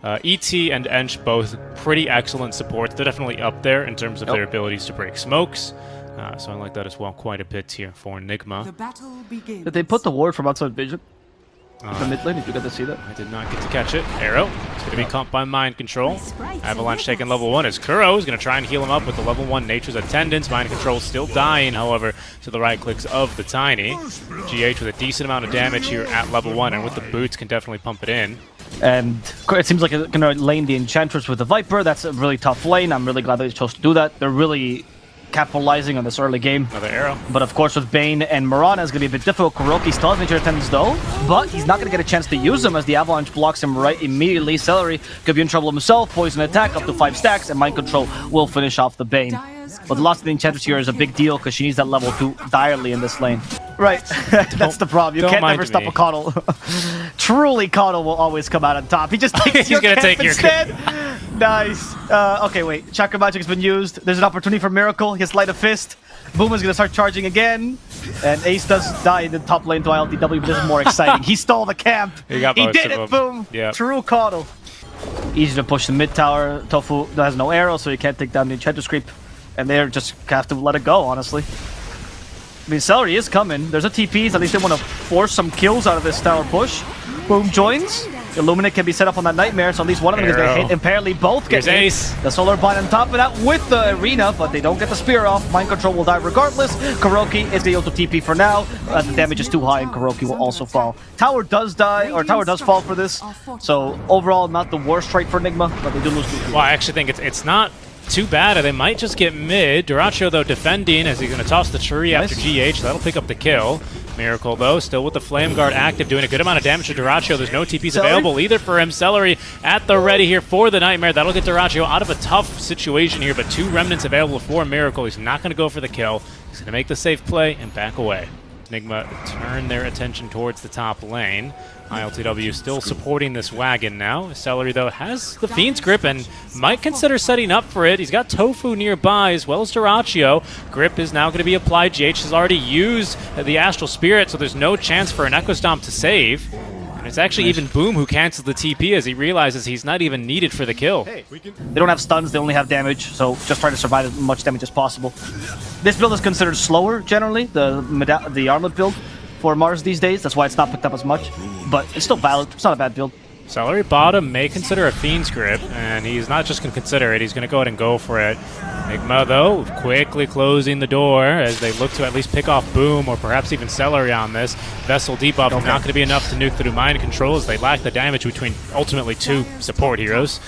ET and Ench both pretty excellent supports. They're definitely up there in terms of their abilities to break smokes. So I like that as well quite a bit here for NIGMA. The battle begins. Did they put the ward from outside vision? The mid lane, did you get to see that? I did not get to catch it. Arrow is going to be caught by Mind Control. Avalanche taking level 1 as Kuro is going to try and heal him up with the level 1 Nature's Attendance. Mind Control still dying, however, to the right clicks of the Tiny. GH with a decent amount of damage here at level 1, and with the boots can definitely pump it in. And it seems like it's going to lane the Enchantress with the Viper. That's a really tough lane. I'm really glad that they chose to do that. They're really capitalizing on this early game. Another arrow. But of course with Bane and Mirana it's going to be a bit difficult. Kuroki still has Nature Attendance though, but he's not going to get a chance to use them as the Avalanche blocks him right immediately. Celery could be in trouble himself. Poison attack up to 5 stacks, and Mind Control will finish off the Bane. But the loss of the Enchantress here is a big deal because she needs that level 2 direly in this lane. Right, that's the problem. You can't never stop a Coddle. Truly, Coddle will always come out on top. He just takes your camp take instead. Nice. Okay, wait. Chakra Magic has been used. There's an opportunity for Miracle. He has Light of Fist. Boom is going to start charging again. And Ace does die in the top lane to ILTW, but this is more exciting. He stole the camp. He did it, Boom. Yep. True Coddle. Easy to push the mid tower. Tofu has no arrow, so he can't take down the Enchantress creep. And they're just have to let it go, honestly. I mean, Celery is coming. There's a TP, so at least they want to force some kills out of this tower push. Boom joins. Illuminate can be set up on that Nightmare, so at least one of them is going to hit. And apparently both get hit. Ace. The Solar Bind on top of that with the Arena, but they don't get the Spear off. Mind Control will die regardless. Kuroki is able to TP for now. The damage is too high, and Kuroki will also fall. Tower does die, or Tower does fall for this. So overall, not the worst trade for NIGMA, but they do lose 2. Well, I actually think it's not too bad. They might just get mid. Duracho, though, defending as he's going to toss the tree after GH. So that'll pick up the kill. Miracle, though, still with the Flame Guard active, doing a good amount of damage to Duracho. There's no TPs available either for him. Celery at the ready here for the Nightmare. That'll get Duracho out of a tough situation here, but 2 Remnants available for Miracle. He's not going to go for the kill. He's going to make the safe play and back away. NIGMA turn their attention towards the top lane. ILTW still supporting this wagon now. Celery, though, has the Fiend's Grip and might consider setting up for it. He's got Tofu nearby as well as Duracho. Grip is now going to be applied. GH has already used the Astral Spirit, so there's no chance for an Echo Stomp to save. And it's actually even Boom who cancels the TP as he realizes he's not even needed for the kill. They don't have stuns, they only have damage, so just try to survive as much damage as possible. This build is considered slower, generally, the Armlet build for Mars these days. That's why it's not picked up as much, but it's still valid. It's not a bad build. Celery bottom may consider a Fiend's Grip, and he's not just going to consider it, he's going to go ahead and go for it. NIGMA, though, quickly closing the door as they look to at least pick off Boom or perhaps even Celery on this. Vessel debuff is not going to be enough to nuke through Mind Control as they lack the damage between ultimately 2 support heroes.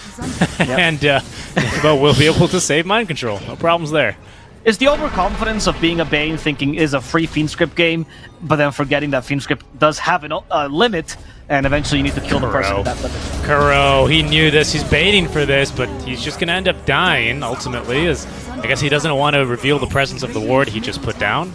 And NIGMA will be able to save Mind Control. No problems there. It's the overconfidence of being a Bane, thinking is a free Fiend Script game, but then forgetting that Fiend Script does have a limit, and eventually you need to kill the person at that limit. Kuro, he knew this. He's baiting for this, but he's just going to end up dying, ultimately, as I guess he doesn't want to reveal the presence of the ward he just put down.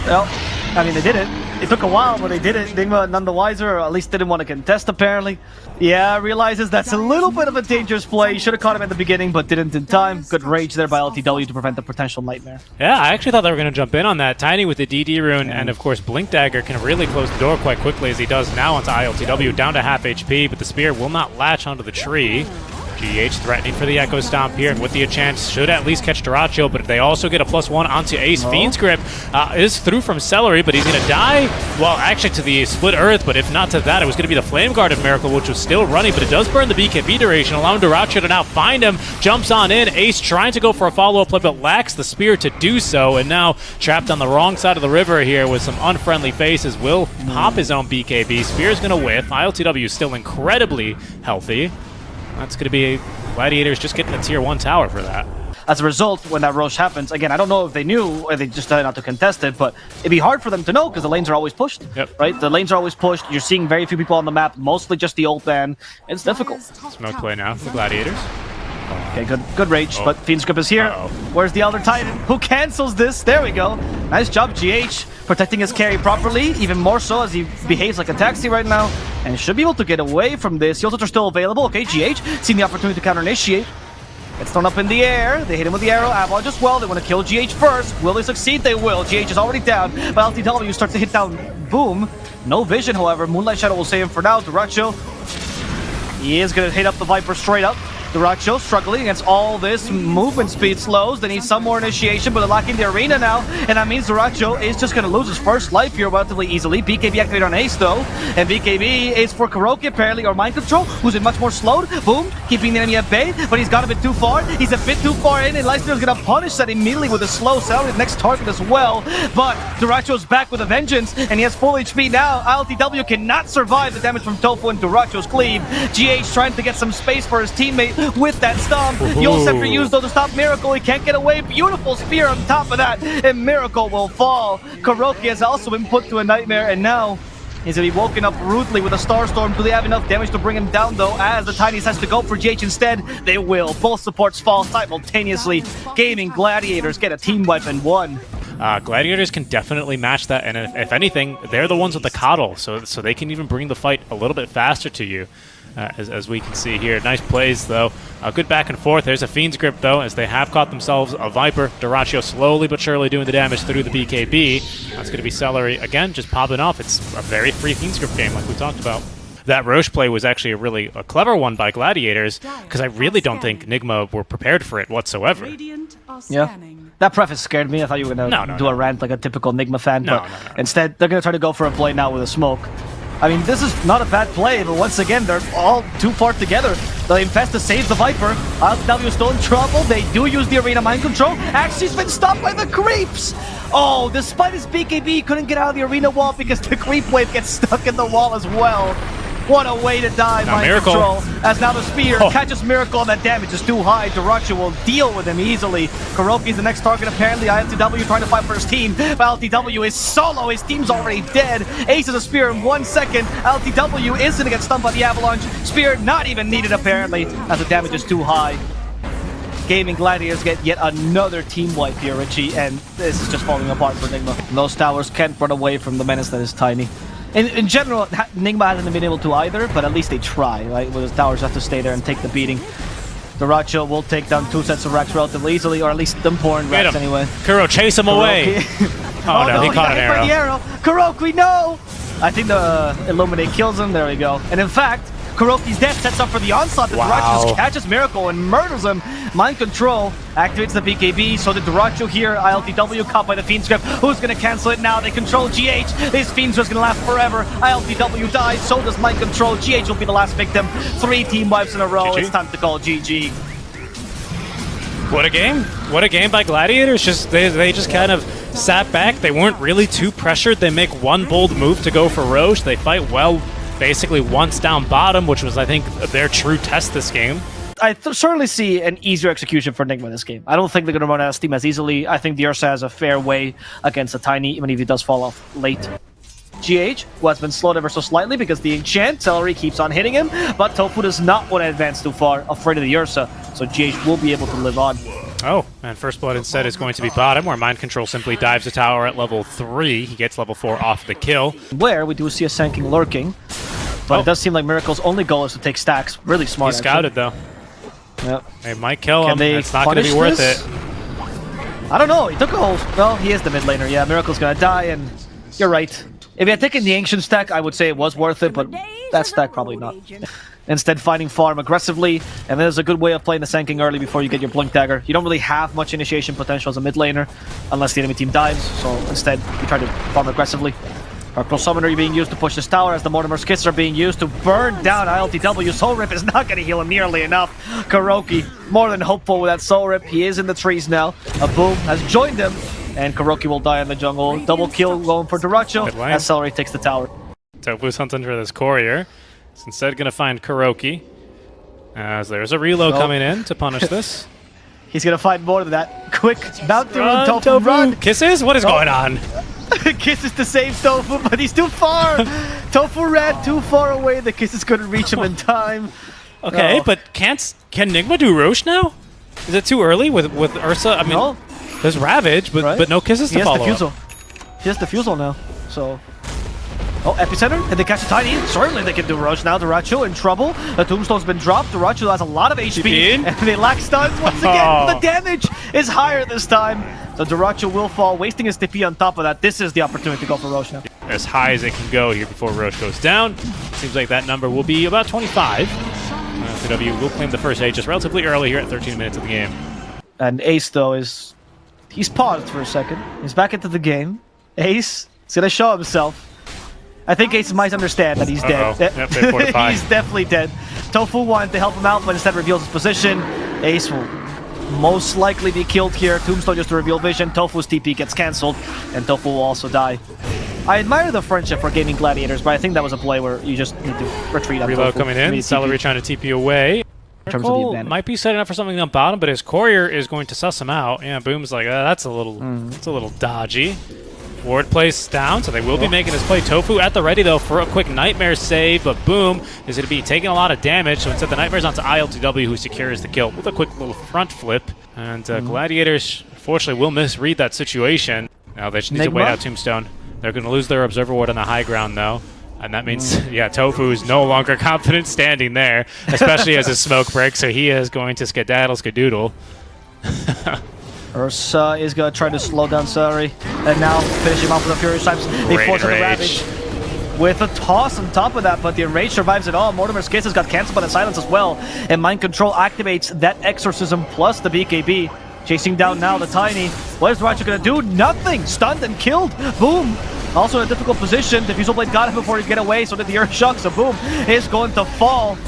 Well, I mean, they did it. It took a while, but they did it. NIGMA none the wiser, or at least didn't want to contest, apparently. Yeah, realizes that's a little bit of a dangerous play. Should have caught him at the beginning, but didn't in time. Good rage there by LTW to prevent the potential Nightmare. Yeah, I actually thought they were going to jump in on that. Tiny with the DD rune, and of course Blink Dagger can really close the door quite quickly as he does now onto ILTW, down to half HP, but the Spear will not latch onto the tree. GH threatening for the Echo Stomp here, and with the chance should at least catch Duracho, but if they also get a +1 onto Ace, Fiend's Grip is through from Celery, but he's going to die, well, actually to the Split Earth, but if not to that, it was going to be the Flame Guard of Miracle, which was still running, but it does burn the BKB duration, allowing Duracho to now find him, jumps on in, Ace trying to go for a follow-up play, but lacks the Spear to do so, and now trapped on the wrong side of the river here with some unfriendly faces, will pop his own BKB, Spear's going to whiff, ILTW is still incredibly healthy. That's going to be Gladiators just getting a tier 1 tower for that. As a result, when that rush happens, again, I don't know if they knew or they just decided not to contest it, but it'd be hard for them to know because the lanes are always pushed, right? The lanes are always pushed. You're seeing very few people on the map, mostly just the ult ban. It's difficult. Smoke play now for Gladiators. Okay, good rage, but Fiend's Grip is here. Where's the Elder Titan? Who cancels this? There we go. Nice job, GH, protecting his carry properly, even more so as he behaves like a taxi right now, and should be able to get away from this. Heals are still available. Okay, GH, seeing the opportunity to counter-initiate. It's thrown up in the air. They hit him with the arrow. Avalanche as well. They want to kill GH first. Will they succeed? They will. GH is already down, but LTW starts to hit down Boom. No vision, however. Moonlight Shadow will save him for now. Duracho He is going to hit up the Viper straight up. Duracho struggling against all this movement speed slows. They need some more initiation, but they're lacking the arena now. And that means Duracho is just going to lose his first life here relatively easily. BKB activated on Ace though. And BKB is for Kuroki apparently, or Mind Control, who's in much more slowed. Boom, keeping the enemy at bay, but he's got a bit too far. He's a bit too far in, and Leicester is going to punish that immediately with a slow cell to the next target as well. But Duracho's back with a vengeance, and he has full HP now. ILTW cannot survive the damage from Tofu and Duracho's cleave. GH trying to get some space for his teammate with that stomp. Yul Scepter used though to stop Miracle. He can't get away. Beautiful spear on top of that, and Miracle will fall. Kuroki has also been put to a nightmare, and now he's going to be woken up rudely with a Starstorm. Do they have enough damage to bring him down though, as the Tinies has to go for GH instead? They will. Both supports fall simultaneously. Gaimin Gladiators get a team wipe and one. Gladiators can definitely match that, and if anything, they're the ones with the coddle, so they can even bring the fight a little bit faster to you. As we can see here. Nice plays, though. Good back and forth. There's a Fiend's Grip, though, as they have caught themselves a Viper. Duracho slowly but surely doing the damage through the BKB. That's going to be Celery, again, just popping off. It's a very free Fiend's Grip game, like we talked about. That Roche play was actually a clever one by Gladiators, because I really don't think NIGMA were prepared for it whatsoever. Yeah. That preface scared me. I thought you were going to do a rant like a typical NIGMA fan, but instead, they're going to try to go for a play now with a smoke. I mean, this is not a bad play, but once again, they're all too far together. The Infesta saves the Viper. ILTW is still in trouble. They do use the arena mind control. Actually, he's been stopped by the creeps. Oh, despite his BKB, he couldn't get out of the arena wall because the creep wave gets stuck in the wall as well. What a way to die, Mind Miracle. Control. As now the spear catches Miracle, and that damage is too high. Duracho will deal with him easily. Kuroki's the next target, apparently. ILTW trying to fight for his team. But ILTW is solo. His team's already dead. Ace is a spear in 1 second. ILTW is going to get stunned by the Avalanche. Spear not even needed, apparently, as the damage is too high. Gaimin Gladiators get yet another team wipe here, Richie, and this is just falling apart for NIGMA. Those towers can't run away from the menace that is Tiny. In general, NIGMA hasn't been able to either, but at least they try, right? Where the towers have to stay there and take the beating. Duracho will take down 2 sets of racks relatively easily, or at least them pouring racks anyway. Kuro, chase him away! Oh no, he caught an arrow. The arrow. Kuroki, no! I think the Illuminate kills him, there we go. And in fact, Kuroki's death sets up for the onslaught. Duracho just catches Miracle and murders him. Mind Control activates the BKB, so did Duracho here. ILTW caught by the Fiend's Grip. Who's going to cancel it now? They control GH. This Fiend's Grip's going to last forever. ILTW dies, so does Mind Control. GH will be the last victim. 3 team wipes in a row. It's time to call GG. What a game. What a game by Gladiators. They just kind of sat back. They weren't really too pressured. They make one bold move to go for Roche. They fight well. Basically once down bottom, which was, I think, their true test this game. I certainly see an easier execution for NIGMA in this game. I don't think they're going to run out of steam as easily. I think the Ursa has a fair way against the Tiny, even if he does fall off late. GH, who has been slowed ever so slightly because the Enchant, Celery keeps on hitting him, but Tofu does not want to advance too far, afraid of the Ursa, so GH will be able to live on. Oh, and First Blood instead is going to be bottom, where Mind Control simply dives the tower at level 3. He gets level 4 off the kill. Where we do see a Sanking lurking, but it does seem like Miracle's only goal is to take stacks. Really smart. He scouted, though. Yep. They might kill him. It's not going to be worth it. I don't know. He took a whole... Well, he is the mid laner. Yeah, Miracle's going to die, and you're right. If he had taken the Ancient stack, I would say it was worth it, but that stack probably not. Instead, fighting farm aggressively, and there's a good way of playing the Sanking early before you get your Blink Dagger. You don't really have much initiation potential as a mid laner, unless the enemy team dives, so instead, you try to farm aggressively. Purple Summoner being used to push this tower as the Mortimer's Kiss are being used to burn down ILTW. Soul Rip is not going to heal him nearly enough. Kuroki, more than hopeful with that Soul Rip. He is in the trees now. A Boom has joined him, and Kuroki will die in the jungle. Double kill going for Duracho as Celery takes the tower. Tofu's hunting for this courier. He's instead going to find Kuroki, as there's a reload coming in to punish this. He's going to find more than that. Quick, bounty run, Tofu, run! Kisses? What is going on? Kisses to save Tofu, but he's too far! Tofu ran too far away, the Kisses couldn't reach him in time. Okay, but can NIGMA do Roche now? Is it too early with Ursa? I mean, there's Ravage, but no Kisses to follow up. He has Diffusal now, so... Oh, Epicenter? Did they catch a Tiny? Certainly they can do Roche now. Duracho in trouble. The Tombstone's been dropped. Duracho has a lot of HP, and they lack stuns once again. The damage is higher this time. So Duracho will fall, wasting his TP on top of that. This is the opportunity to go for Roche now. As high as it can go here before Roche goes down. Seems like that number will be about 25. LTW will claim the first H just relatively early here at 13 minutes of the game. And Ace, though, he's paused for a second. He's back into the game. Ace is going to show himself. I think Ace might understand that he's dead. Yep, He's definitely dead. Tofu wanted to help him out, but instead reveals his position. Ace will most likely be killed here. Tombstone just to reveal vision. Tofu's TP gets cancelled, and Tofu will also die. I admire the friendship for Gaming Gladiators, but I think that was a play where you just need to retreat on Reload Tofu. coming in. Celery trying to TP away. In terms of the advantage. Might be setting up for something on bottom, but his courier is going to suss him out. Yeah, Boom's like, that's a little dodgy. Ward placed down, so they will be making this play. Tofu at the ready, though, for a quick Nightmare save, but Boom is going to be taking a lot of damage, so instead the Nightmare's onto ILTW, who secures the kill with a quick little front flip. And Gladiators, unfortunately, will misread that situation. Now they just need to wait out Tombstone. They're going to lose their Observer Ward on the high ground, though. And that means, yeah, Tofu is no longer confident standing there, especially as his smoke breaks, so he is going to skedaddle, skadoodle. Ursa is going to try to slow down Celery, and now finish him off with a Furious Stripes. They force the Ravage with a toss on top of that, but the Enrage survives it all. Mortimer's Kiss has got cancelled by the Silence as well, and Mind Control activates that Exorcism plus the BKB. Chasing down now the Tiny. What is Duracho going to do? Nothing! Stunned and killed! Boom! Also in a difficult position. Diffusal Blade got him before he get away, so did the Earth Shock, so Boom is going to fall.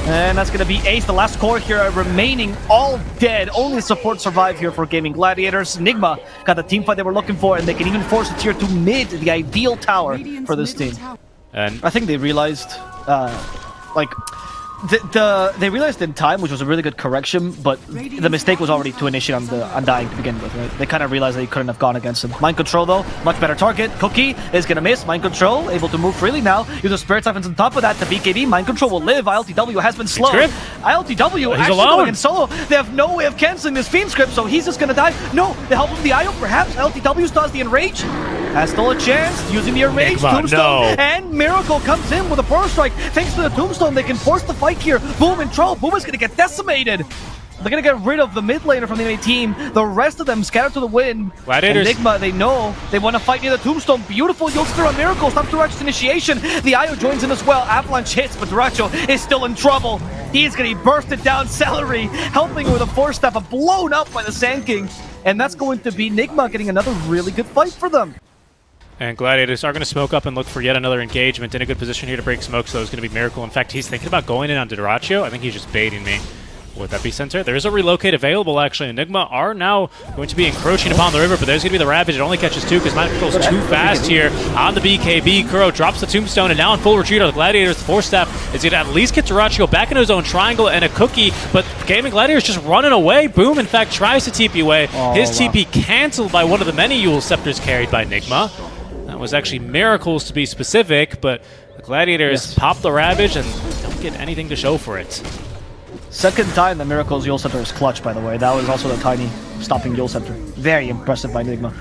And that's going to be Ace, the last core here, remaining all dead. Only support survive here for Gaming Gladiators. NIGMA got the team fight they were looking for, and they can even force a tier 2 mid, the ideal tower for this team. And I think they realized, they realized in time, which was a really good correction, but the mistake was already to initiate on the Undying to begin with, right? They kind of realized they couldn't have gone against him. Mind Control, though, much better target. Cookie is going to miss. Mind Control, able to move freely now. Use the Spirit Siphons on top of that. The BKB, Mind Control will live. ILTW has been slowed. ILTW actually going in solo. They have no way of canceling this Fiend Script, so he's just going to die. No, the help of the IO, perhaps. ILTW still has the Enrage. Has still a chance, using the Enrage. Tombstone, and Miracle comes in with a Burst Strike. Thanks to the Tombstone, they can force the fight here. Boom and Troll. Boom is going to get decimated. They're going to get rid of the mid laner from the enemy team. The rest of them scattered to the wind. Gladiators. Enigma, they know they want to fight near the Tombstone. Beautiful Yolster on Miracle. Stops Duracho's initiation. The IO joins in as well. Avalanche hits, but Duracho is still in trouble. He is going to be bursted down. Celery helping with a 4-step, but blown up by the Sand King. And that's going to be Nigma getting another really good fight for them. And Gladiators are going to smoke up and look for yet another engagement. In a good position here to break smoke, so it's going to be Miracle. In fact, he's thinking about going in on Duracho. I think he's just baiting me with Epicenter. There is a relocate available, actually. Enigma are now going to be encroaching upon the river, but there's going to be the Ravage. It only catches 2 because Mind Control's too fast here on the BKB. Kuro drops the Tombstone, and now in full retreat on the Gladiators. The 4-step is going to at least get Duracho back into his own triangle and a Cookie, but Gaming Gladiators just running away. Boom, in fact, tries to TP away. His TP canceled by one of the many Yule Scepters carried by Enigma. That was actually Miracles to be specific, but the Gladiators pop the Ravage and don't get anything to show for it. Second time the Miracle's Yule Scepter is clutch, by the way. That was also the Tiny stopping Yule Scepter. Very impressive by Enigma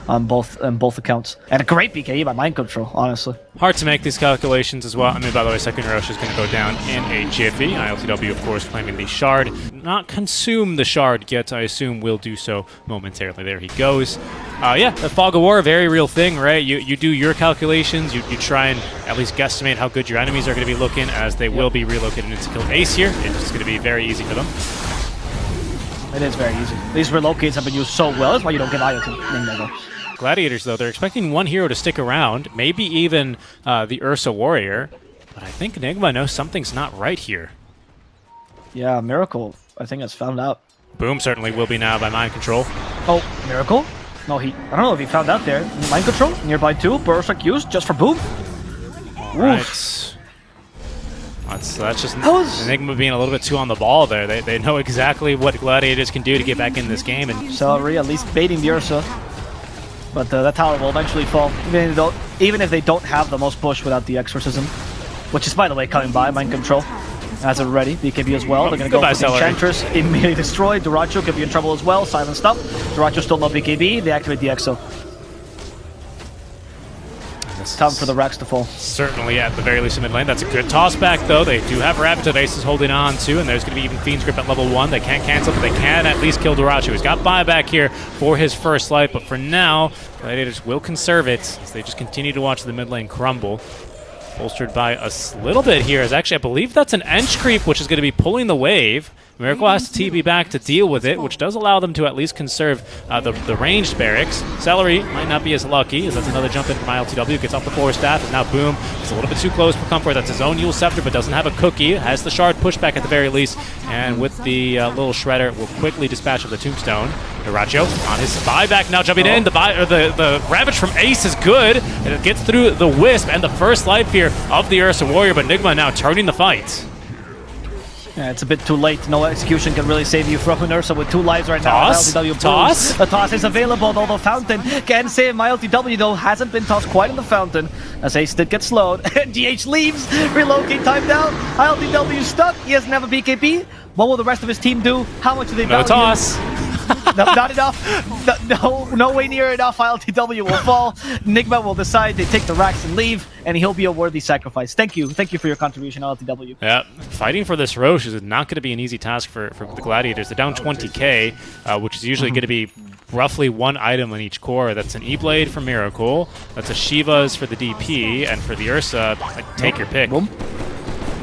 on both accounts. And a great BKE by Mind Control, honestly. Hard to make these calculations as well. I mean, by the way, second Rosh is going to go down in a jiffy. ILTW, of course, claiming the Shard. Not consume the Shard yet, I assume will do so momentarily. There he goes. Yeah, the Fog of War, very real thing, right? You do your calculations, you try and at least guesstimate how good your enemies are going to be looking, as they will be relocated into kill Ace here. It's just going to be very easy for them. It is very easy. These relocates have been used so well, that's why you don't get IO to Nigma. Gladiators, though, they're expecting one hero to stick around, maybe even the Ursa Warrior, but I think Nigma knows something's not right here. Yeah, Miracle, I think, has found out. Boom certainly will be now by Mind Control. Oh, Miracle? No, I don't know if he found out there. Mind Control, nearby too. Burst Strike used just for Boom. Right. That's just Enigma being a little bit too on the ball there. They know exactly what Gladiators can do to get back in this game. And Celery at least baiting the Ursa. But that tower will eventually fall, even if they don't have the most push without the Exorcism. Which is, by the way, coming by. Mind Control has it ready. BKB as well. They're going to go for the Enchantress. Immediately destroyed. Duracho could be in trouble as well. Silenced up. Duracho still no BKB. They activate the Exo. It's time for the Rax to fall. Certainly at the very least in mid lane. That's a good toss back, though. They do have Ravage that Ace is holding on to, and there's going to be even Fiend's Grip at level 1. They can't cancel, but they can at least kill Duracho. He's got buyback here for his first life, but for now, Gladiators will conserve it as they just continue to watch the mid lane crumble. bolstered by a little bit here. Is actually, I believe that's an Ench creep, which is going to be pulling the wave. Miracle has to TB back to deal with it, which does allow them to at least conserve the ranged barracks. Celery might not be as lucky, as that's another jump in from ILTW. Gets off the force staff, and now Boom. It's a little bit too close for comfort. That's his own Yule Scepter, but doesn't have a cookie. Has the shard pushback at the very least, and with the little shredder, will quickly dispatch of the tombstone. Duracho on his buyback now jumping in. The Ravage from Ace is good, and it gets through the Wisp and the first life here of the Ursa Warrior, but NIGMA now turning the fight. Yeah, it's a bit too late. No execution can really save you from an Ursa with 2 lives right now. Toss? Toss? The toss is available, though the fountain can save him. ILTW, though, hasn't been tossed quite in the fountain, as Ace did get slowed. GH leaves, relocate time down. ILTW stuck, he doesn't have a BKB. What will the rest of his team do? How much do they value? No toss. No, not enough. No way near enough. ILTW will fall. NIGMA will decide they take the racks and leave, and he'll be a worthy sacrifice. Thank you for your contribution, ILTW. Yeah, fighting for this Roche is not going to be an easy task for the Gladiators. They're down 20k, which is usually going to be roughly 1 item in each core. That's an E-Blade for Miracle, that's a Shiva's for the DP, and for the Ursa, take your pick. Boom.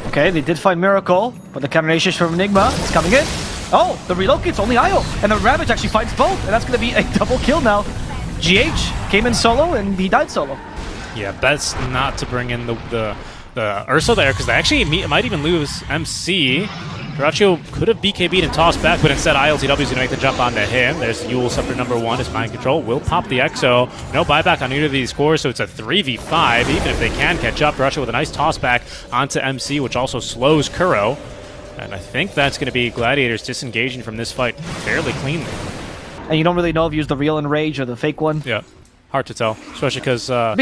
Okay, they did find Miracle, but the counter-nation from NIGMA is coming in. Oh, the relocate's only IO, and the Ravage actually finds both, and that's going to be a double kill now. GH came in solo, and he died solo. Yeah, best not to bring in the Ursa there, because they actually might even lose MC. Duracho could have BKB'd and tossed back, but instead ILTW is going to make the jump onto him. There's Yule Scepter number 1, his mind control. Will pop the Exo. No buyback on either of these cores, so it's a 3v5. Even if they can catch up, Duracho with a nice toss back onto MC, which also slows Kuro. And I think that's going to be Gladiators disengaging from this fight fairly cleanly. And you don't really know if you use the real Enrage or the fake one? Yeah, hard to tell, especially because there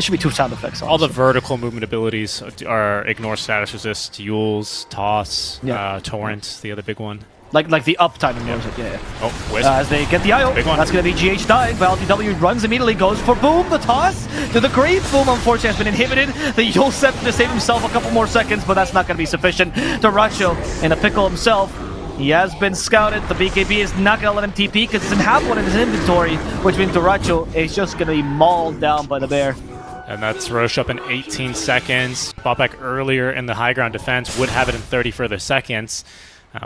should be 2 sound effects. Honestly. All the vertical movement abilities are ignore status resist, Yules, Toss, Torrent, the other big one. Like the uptime ignores it, yeah. Oh, Wisp. As they get the IO, that's going to be GH dying, but LTW runs immediately, goes for Boom, the toss to the creep. Boom, unfortunately, has been inhibited. The Yule Scepter to save himself a couple more seconds, but that's not going to be sufficient. Duracho in a pickle himself. He has been scouted. The BKB is not going to let him TP because he doesn't have one in his inventory, which means Duracho is just going to be mauled down by the bear. And that's Roche up in 18 seconds. Bought back earlier in the high ground defense, would have it in 30 further seconds.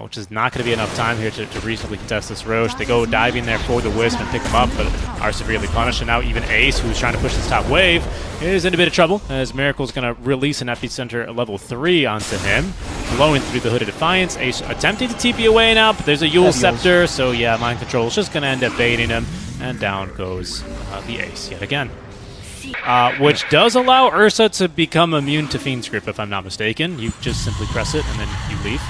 Which is not going to be enough time here to reasonably contest this Roche. They go diving there for the Wisp and pick him up, but are severely punished. And now even Ace, who's trying to push this top wave, is in a bit of trouble, as Miracle's going to release an Epicenter level 3 onto him, blowing through the Hood of Defiance. Ace attempting to TP away now, but there's a Yule Scepter, so yeah, Mind Control is just going to end up baiting him, and down goes the Ace yet again. Which does allow Ursa to become immune to Fiend's Grip, if I'm not mistaken. You just simply press it, and then you leave.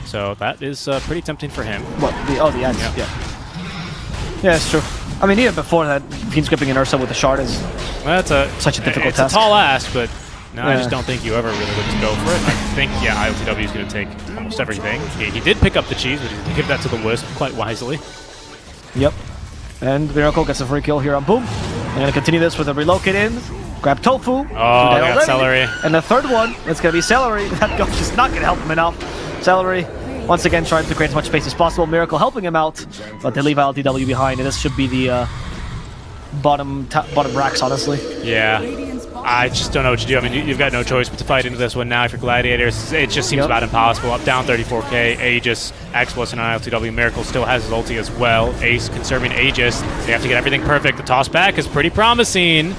So that is pretty tempting for him. What? The ends. Yeah, it's true. I mean, even before that, Fiend's Gripping an Ursa with the shard is such a difficult task. It's a tall ask, but no, I just don't think you ever really look to go for it. I think, yeah, ILTW is going to take almost everything. He did pick up the cheese, but he gave that to the Wisp quite wisely. Yep. And Miracle gets a free kill here on Boom. They're going to continue this with a relocate in. Grab Tofu. Oh, they got Celery. And the third one, it's going to be Celery. That ghost is not going to help him enough. Celery, once again, trying to create as much space as possible. Miracle helping him out, but they leave ILTW behind, and this should be the bottom racks, honestly. Yeah. I just don't know what to do. I mean, you've got no choice but to fight into this one now for Gladiators. It just seems about impossible. Up, down 34k, Aegis, X-Plus and ILTW. Miracle still has his ulti as well. Ace conserving Aegis. They have to get everything perfect. The toss back is pretty promising.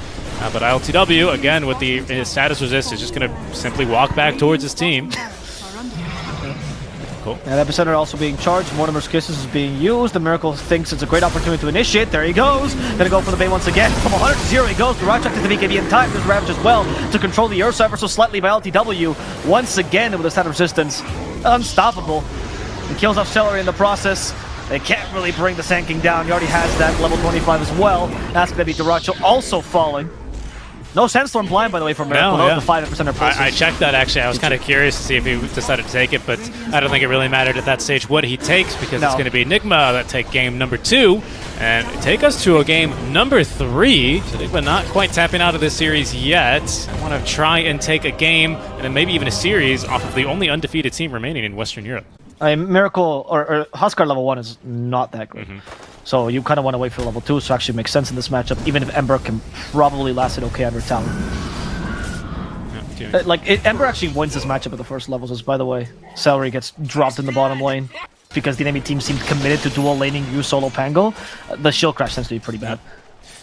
But ILTW, again, with his status resist, is just going to simply walk back towards his team. Cool. And Epicenter also being charged. Mortimer's Kisses is being used. The Miracle thinks it's a great opportunity to initiate. There he goes. Gonna go for the bait once again. From 100 to 0 he goes. Duracho to the BKB in time. There's Ravage as well to control the Ursa ever so slightly by LTW. Once again with a status resistance. Unstoppable. He kills off Celery in the process. They can't really bring the Sand King down. He already has that level 25 as well. That's gonna be Duracho also falling. No Sandstorm Blind, by the way, from Miracle. No, yeah. The 5% I checked that, actually. I was kind of curious to see if he decided to take it, but I don't think it really mattered at that stage what he takes, because it's going to be NIGMA that take game number 2 and take us to a game number 3. So NIGMA not quite tapping out of this series yet. I want to try and take a game and then maybe even a series off of the only undefeated team remaining in Western Europe. Miracle or Huskar level 1 is not that great. So you kind of want to wait for level 2, so it actually makes sense in this matchup, even if Ember can probably last it okay under Talon. Ember actually wins this matchup at the first levels, as by the way, Celery gets dropped in the bottom lane because the enemy team seemed committed to dual laning you solo Pango. The shield crash tends to be pretty bad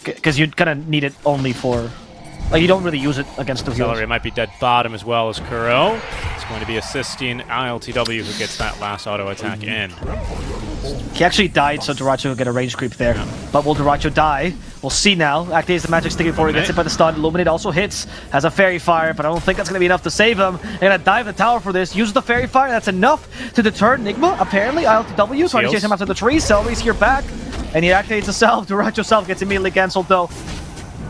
because you kind of need it only for, like, you don't really use it against the healers. Celery might be dead bottom as well as Kuro. It's going to be assisting ILTW who gets that last auto attack in. He actually died, so Duracho will get a range creep there. But will Duracho die? We'll see now. Activates the magic stick before he gets hit by the stun. Illuminate also hits, has a fairy fire, but I don't think that's going to be enough to save him. They're going to dive the tower for this. Uses the fairy fire. That's enough to deter NIGMA, apparently. ILTW trying to chase him after the tree. Celery's here back, and he activates himself. Duracho self gets immediately cancelled, though.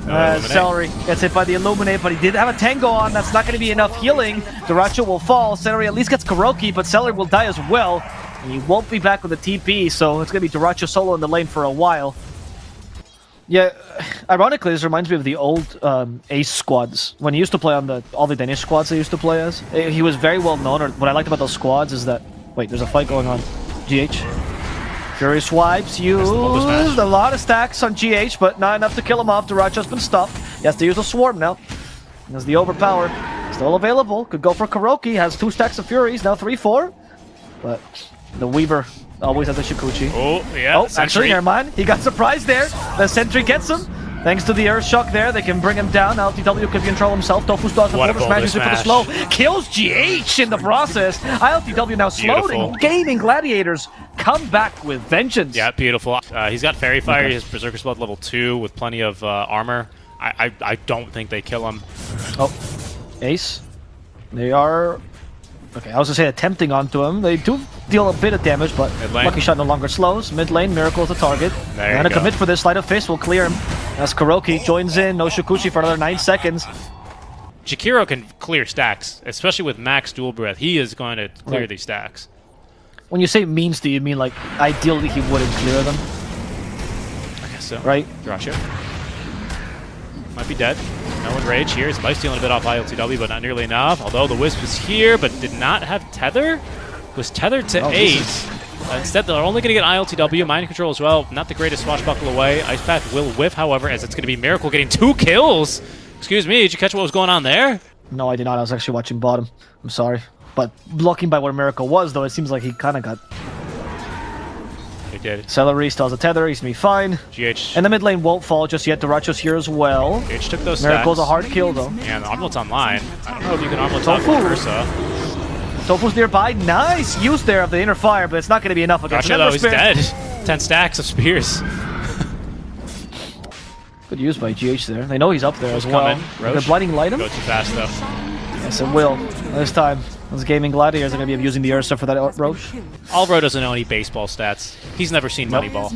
Celery gets hit by the Illuminate, but he did have a Tango on. That's not going to be enough healing. Duracho will fall. Celery at least gets Kuroki, but Celery will die as well. And he won't be back with the TP, so it's going to be Duracho solo in the lane for a while. Yeah, ironically, this reminds me of the old Ace squads. When he used to play on all the Danish squads he used to play as. He was very well known, or what I liked about those squads is that... Wait, there's a fight going on. GH. Fury swipes, used a lot of stacks on GH, but not enough to kill him off. Duracho's been stopped. He has to use a swarm now. There's the overpower. Still available. Could go for Kuroki. Has 2 stacks of Furies, now 3-4. But the Weaver always has a Shikuchi. Oh, yeah. Oh, actually, never mind. He got surprised there. The sentry gets him. Thanks to the Earth Shock there, they can bring him down. LTW could control himself. Tofu's dodge the Boulder Smash for the slow. Kills GH in the process. ILTW now slowed and gaining Gladiators. Come back with vengeance. Yeah, beautiful. He's got Fairy Fire. He has Berserker's Blood level 2 with plenty of armor. I don't think they kill him. Oh, Ace. They are... Okay, I was going to say attempting onto him. They do deal a bit of damage, but Lucky Shot no longer slows. Mid lane, Miracle is the target. They're going to commit for this. Sleight of Fist will clear him. As Kuroki joins in. No Shikuchi for another 9 seconds. Jakiro can clear stacks, especially with max dual breath. He is going to clear these stacks. When you say means, do you mean like ideally he wouldn't clear them? I guess so. Right? Duracho might be dead. No enrage here. He's life stealing a bit off ILTW, but not nearly enough. Although the Wisp is here, but did not have tether. Was tethered to Ace. Instead, they're only going to get ILTW. Mind control as well. Not the greatest swashbuckle away. Ice Path will whiff, however, as it's going to be Miracle getting 2 kills. Excuse me, did you catch what was going on there? No, I did not. I was actually watching bottom. I'm sorry. But blocking by where Miracle was, though, it seems like he kind of got... He did. Celery still has a tether. He's going to be fine. GH. And the mid lane won't fall just yet. Duracho's here as well. GH took those Miracle's stats. a hard kill, though. Yeah, the Armlet's online. I don't know if you can Armlet talk with Ursa. Tofu's nearby. Nice use there of the inner fire, but it's not going to be enough against Duracho, though, he's dead. 10 stacks of spears. Good use by GH there. They know he's up there as well. They're blinding light him. Go too fast, though. Yes, it will. This time, those Gaimin Gladiators are going to be using the Ursa for that Roche. Alvaro doesn't know any baseball stats. He's never seen Moneyball.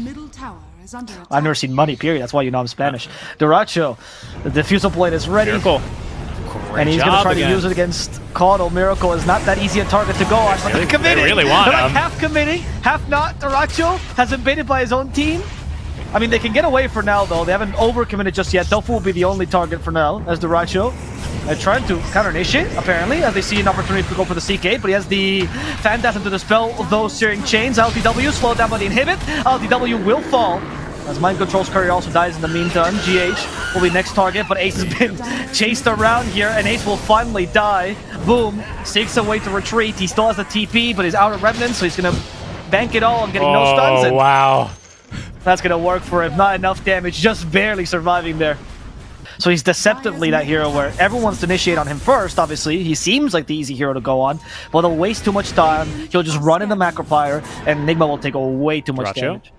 I've never seen money, period. That's why you know I'm Spanish. Duracho, the diffusal blade is ready. Miracle. And he's going to try to use it against Caudle. Miracle is not that easy a target to go on, but they're committed. They really want they're him. Like half committing, half not. Duracho has been baited by his own team. I mean, they can get away for now, though. They haven't overcommitted just yet. Tofu will be the only target for now, as Duracho. They're trying to counter-initiate, apparently, as they see an opportunity to go for the CK, but he has the Phantasm to dispel those Searing Chains. LTW slowed down by the inhibit. LTW will fall, as Mind Control's courier also dies in the meantime. GH will be next target, but Ace has been chased around here, and Ace will finally die. Boom, seeks a way to retreat. He still has the TP, but he's out of Remnants, so he's going to bank it all on getting no stuns. Oh, wow. That's going to work for him. Not enough damage, just barely surviving there. So he's deceptively that hero where everyone wants to initiate on him first, obviously. He seems like the easy hero to go on, but they'll waste too much time. He'll just run in the Macropire, and NIGMA will take way too much damage.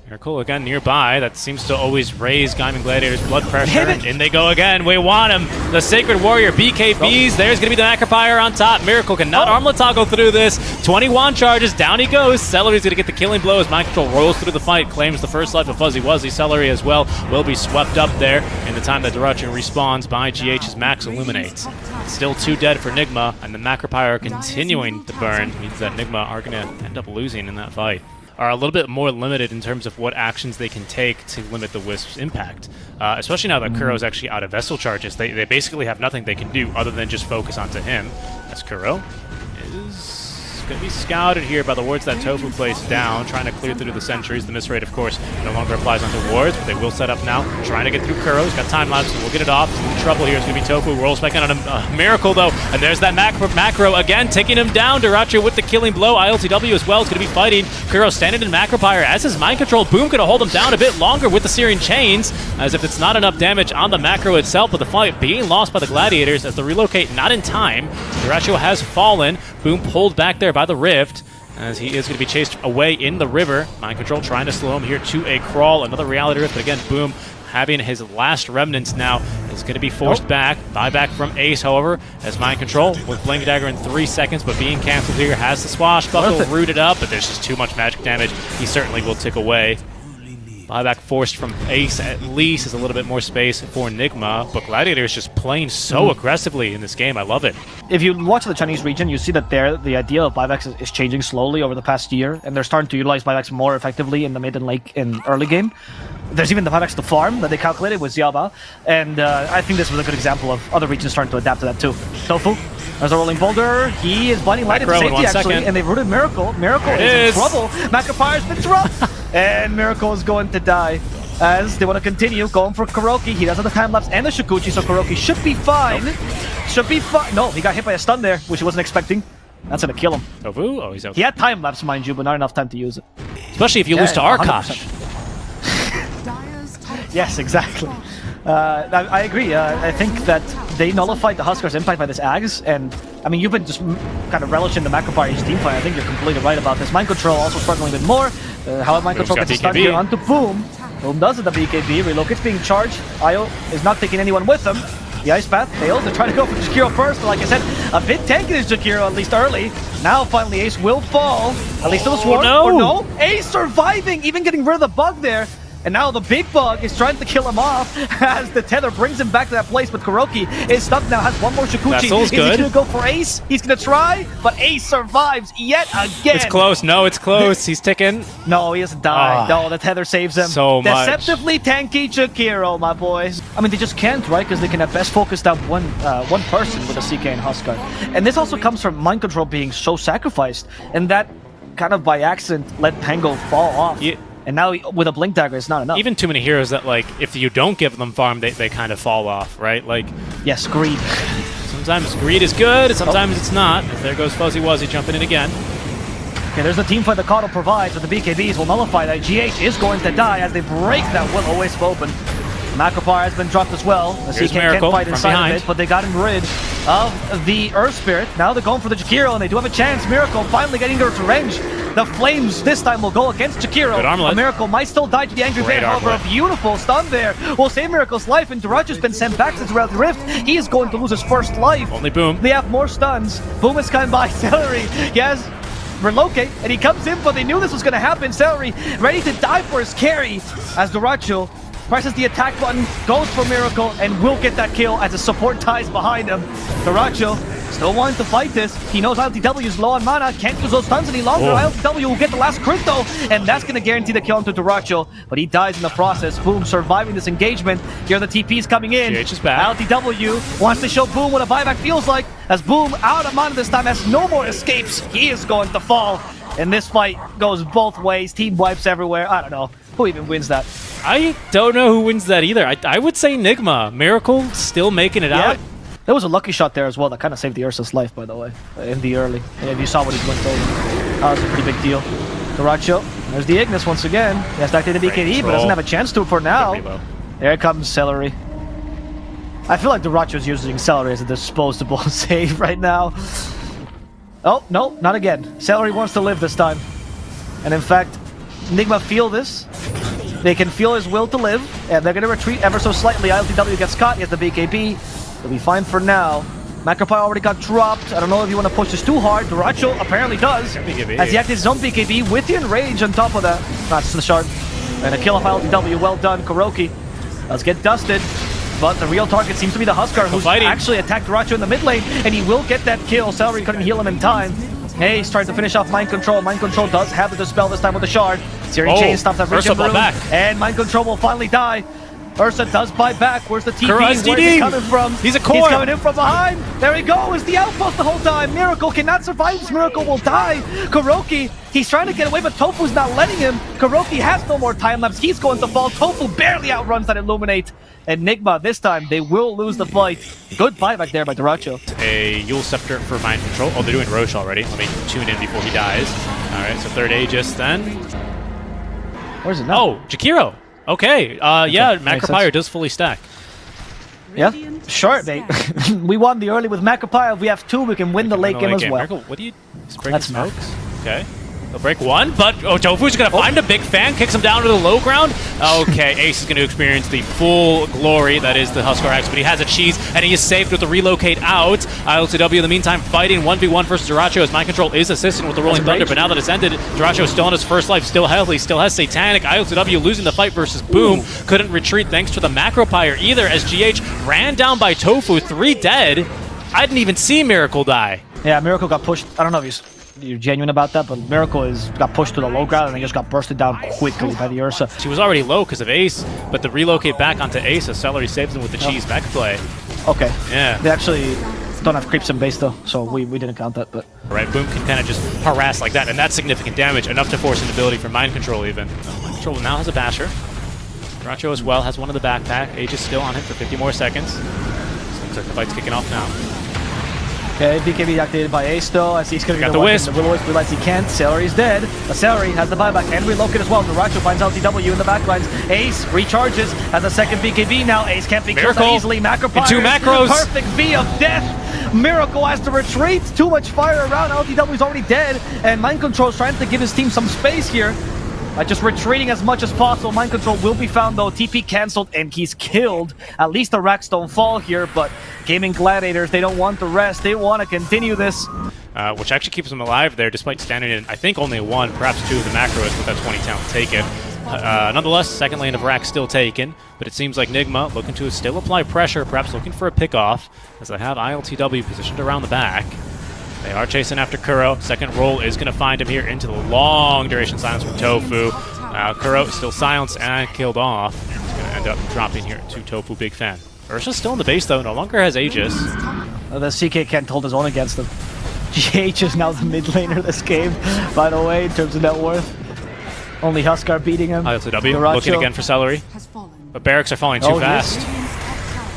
Miracle again nearby. That seems to always raise Gaimin Gladiators' blood pressure. In they go again. We want him. The Sacred Warrior BKBs. There's going to be the Macropire on top. Miracle cannot Armlet toggle through this. 21 charges. Down he goes. Celery's going to get the killing blow as Mind Control rolls through the fight. Claims the first life of Fuzzy Wuzzy. Celery as well will be swept up there in the time that Duracho respawns by GH's Max Illuminates. Still 2 dead for NIGMA, and the Macropire continuing to burn means that NIGMA are going to end up losing in that fight. Are a little bit more limited in terms of what actions they can take to limit the Wisp's impact. Especially now that Kuro's actually out of Vessel charges. They basically have nothing they can do other than just focus onto him. As Kuro is going to be scouted here by the wards that Tofu placed down, trying to clear through the sentries. The miss rate, of course, no longer applies onto wards, but they will set up now, trying to get through Kuro. He's got time lapse, so we'll get it off. In trouble here is going to be Tofu. Rolls back in on a Miracle, though, and there's that macro again, taking him down. Duracho with the killing blow. ILTW as well is going to be fighting. Kuro standing in macro pyre as his mind control. Boom going to hold him down a bit longer with the Searing Chains, as if it's not enough damage on the macro itself, but the fight being lost by the Gladiators as the relocate not in time. Duracho has fallen. Boom pulled back there by the Rift, as he is going to be chased away in the river. Mind control trying to slow him here to a crawl. Another reality rift, but again, Boom having his last remnants now is going to be forced back. Buyback from Ace, however, as Mind Control with Blink Dagger in 3 seconds, but being canceled here, has the Swashbuckle rooted up, but there's just too much magic damage. He certainly will tick away. Buyback forced from Ace at least is a little bit more space for NIGMA, but Gladiator is just playing so aggressively in this game. I love it. If you watch the Chinese region, you see that there the idea of buybacks is changing slowly over the past year, and they're starting to utilize buybacks more effectively in the mid and late in early game. There's even the buybacks to farm that they calculated with Xiaoba, and I think this was a good example of other regions starting to adapt to that too. Tofu, there's a rolling boulder. He is binding light into safety actually, and they've rooted Miracle. Miracle is in trouble. Macropyre's been dropped, and Miracle is going to die. As they want to continue going for Kuroki. He does have the time lapse and the Shikuchi, so Kuroki should be fine. Should be fine. No, he got hit by a stun there, which he wasn't expecting. That's gonna kill him. Tofu? Oh, he's out. He had time lapse, mind you, but not enough time to use it. Especially if you lose to Arkosh. Yes, exactly. I agree. I think that they nullified the Huskar's impact by this Ags, and I mean, you've been just kind of relishing the Macropyre team fight. I think you're completely right about this. Mind Control also struggling a bit more. How Mind Control gets a stun here onto Boom. Boom does it, the BKB. Relocate's being charged. Io is not taking anyone with him. The Ice Path fails. They're trying to go for Jakiro first. Like I said, a bit tanky is Jakiro, at least early. Now, finally, Ace will fall. At least to the Sword. No. Or no? Ace surviving, even getting rid of the bug there. And now the big bug is trying to kill him off as the tether brings him back to that place. But Kuroki is stuck now, has one more Shikuchi. Is he going to go for Ace? He's going to try, but Ace survives yet again. It's close. No, it's close. He's ticking. No, he doesn't die. No, the tether saves him. So much. Deceptively tanky Jakiro, my boys. I mean, they just can't, right? Because they can at best focus that one person with a CK and Huskar. And this also comes from Mind Control being so sacrificed. And that kind of by accident let Pango fall off. Yeah. And now with a Blink Dagger, it's not enough. Even too many heroes that, like, if you don't give them farm, they kind of fall off, right? Like, yes, greed. Sometimes greed is good, sometimes it's not. There goes Fuzzy Wuzzy jumping in again. Okay, there's the team fight that Cottle provides, but the BKBs will nullify that. GH is going to die as they break that Willow Wisp open. Macropyre has been dropped as well. The CK can't fight inside of it, but they got him rid of the Earth Spirit. Now they're going for the Jakiro, and they do have a chance. Miracle finally getting their revenge. The Flames this time will go against Jakiro. A Miracle might still die to the Angry Bear. However, a beautiful stun there will save Miracle's life, and Duracho's been sent back since Red Rift. He is going to lose his first life. Only Boom. They have more stuns. Boom is coming by. Celery, he has relocate, and he comes in, but they knew this was going to happen. Celery ready to die for his carry as Duracho presses the attack button, goes for Miracle, and will get that kill as the support dies behind him. Duracho still wanting to fight this. He knows ILTW is low on mana, can't use those stuns any longer. ILTW will get the last crit though, and that's going to guarantee the kill onto Duracho, but he dies in the process. Boom surviving this engagement. Here are the TPs coming in. GH is back. ILTW wants to show Boom what a buyback feels like, as Boom out of mana this time has no more escapes. He is going to fall, and this fight goes both ways. Team wipes everywhere. I don't know. Who even wins that? I don't know who wins that either. I would say NIGMA. Miracle still making it out. There was a lucky shot there as well that kind of saved the Ursa's life, by the way, in the early. And if you saw what he went over, that was a pretty big deal. Duracho, there's the Ignis once again. He has to activate the BKB, but doesn't have a chance to for now. There comes Celery. I feel like Duracho's using Celery as a disposable save right now. Oh, no, not again. Celery wants to live this time. And in fact, NIGMA feel this. They can feel his will to live, and they're going to retreat ever so slightly. ILTW gets caught, he has the BKB. He'll be fine for now. Macropyre already got dropped. I don't know if you want to push this too hard. Duracho apparently does, as he activates his own BKB with the Enrage on top of that. That's the shard. And a kill off ILTW, well done, Kuroki. Let's get dusted. But the real target seems to be the Huskar, who's actually attacked Duracho in the mid lane, and he will get that kill. Celery couldn't heal him in time. Ace tries to finish off Mind Control. Mind Control does have the Dispel this time with the Shard. Searing Chain stops that Regen Rune, and Mind Control will finally die. Ursa does buy back. Where's the TP? Kuro Where's SDD. he coming from? He's a core. He's coming in from behind. There he goes. The outpost the whole time. Miracle cannot survive. This Miracle will die. Kuroki, he's trying to get away, but Tofu's not letting him. Kuroki has no more time lapse. He's going to fall. Tofu barely outruns that Illuminate. And NIGMA, this time, they will lose the fight. Good buyback there by Duracho. A Yule Scepter for mind control. Oh, they're doing Roche already. Let me tune in before he dies. All right, so third Aegis then. Where's it now? Oh, Jakiro. Okay, yeah, Macropyre does fully stack. Yeah, sure, mate. We won the early with Macropyre. If we have 2, we can win the late game as well. Miracle, what do you... He's breaking That's smokes? Okay. He'll break one, but Tofu's going to find a big fan, kicks him down to the low ground. Okay, Ace is going to experience the full glory that is the Huskar Axe, but he has a cheese, and he is saved with the relocate out. ILTW in the meantime fighting 1v1 versus Duracho as Mind Control is assisting with the Rolling Thunder, but now that it's ended, Duracho still on his first life, still healthy, still has Satanic. ILTW losing the fight versus Boom. Couldn't retreat thanks to the Macropyre either as GH ran down by Tofu, 3 dead. I didn't even see Miracle die. Yeah, Miracle got pushed. I don't know if you're genuine about that, but Miracle got pushed to the low ground and he just got bursted down quickly by the Ursa. She was already low because of Ace, but the relocate back onto Ace as Celery saves him with the cheese back play. Okay. Yeah. They actually don't have creeps in base though, so we didn't count that, but... Right, Boom can kind of just harass like that, and that's significant damage, enough to force an ability for Mind Control even. Mind Control now has a Basher. Duracho as well has one in the backpack. Age is still on him for 50 more seconds. Looks like the fight's kicking off now. Okay, BKB activated by Ace though, as he's going to got the Wisp. The Will-O-Wisp realizes he can't. Celery's dead. The Celery has the buyback and relocate as well. Duracho finds LTW in the backlines. Ace recharges, has a second BKB now. Ace can't be killed that easily. Macropyre. 2 macros. Perfect V of death. Miracle has to retreat. Too much fire around. LTW's already dead. And Mind Control's trying to give his team some space here. Just retreating as much as possible. Mind Control will be found though. TP cancelled and he's killed. At least the racks don't fall here, but Gaming Gladiators, they don't want to rest. They want to continue this. Which actually keeps them alive there, despite standing in, I think, only 1, perhaps 2 of the macros with that 20 talent taken. Nonetheless, second lane of rack still taken, but it seems like NIGMA looking to still apply pressure, perhaps looking for a pickoff, as they have ILTW positioned around the back. They are chasing after Kuro. Second roll is going to find him here into the long duration silence from Tofu. Kuro still silenced and killed off. He's going to end up dropping here to Tofu, big fan. Ursa's still in the base though, no longer has Aegis. The CK can't hold his own against them. GH is now the mid laner this game, by the way, in terms of net worth. Only Huskar beating him. ILTW looking again for Celery. But barracks are falling too fast.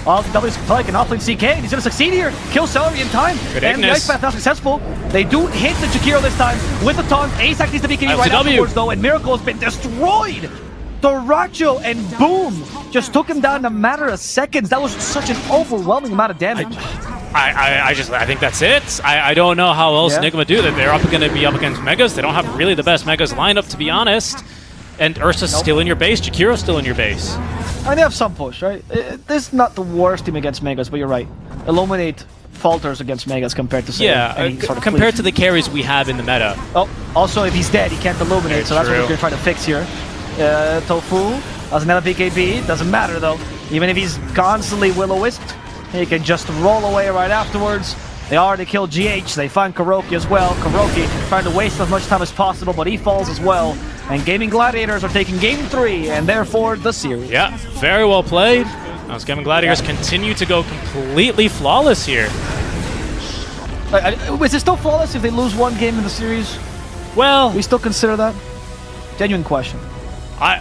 ILTW's like an offlane CK, and he's going to succeed here. Kill Celery in time. Good and the Ice Path now successful. They do hit the Jakiro this time with the taunt. Ace activates the BKB right afterwards though, and Miracle has been destroyed. Duracho and Boom just took him down in a matter of seconds. That was such an overwhelming amount of damage. I think that's it. I don't know how else NIGMA do that. They're going to be up against Megas. They don't have really the best Megas lineup, to be honest. And Ursa's still in your base. Jakiro's still in your base. I mean, they have some push, right? This is not the worst team against Megas, but you're right. Illuminate falters against Megas compared to, say, compared to the carries we have in the meta. Oh, also, if he's dead, he can't Illuminate, so that's what we're going to try to fix here. Tofu has another BKB. Doesn't matter, though. Even if he's constantly Will-O-Wisped, he can just roll away right afterwards. They already killed GH. They find Kuroki as well. Kuroki trying to waste as much time as possible, but he falls as well. And Gaming Gladiators are taking Game 3, and therefore the series. Yeah, very well played. Now, Gaming Gladiators continue to go completely flawless here. Is it still flawless if they lose one game in the series? Well, we still consider that? Genuine question.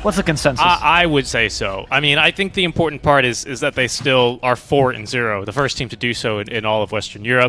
What's the consensus? I would say so. I mean, I think the important part is that they still are 4-0, the first team to do so in all of Western Europe.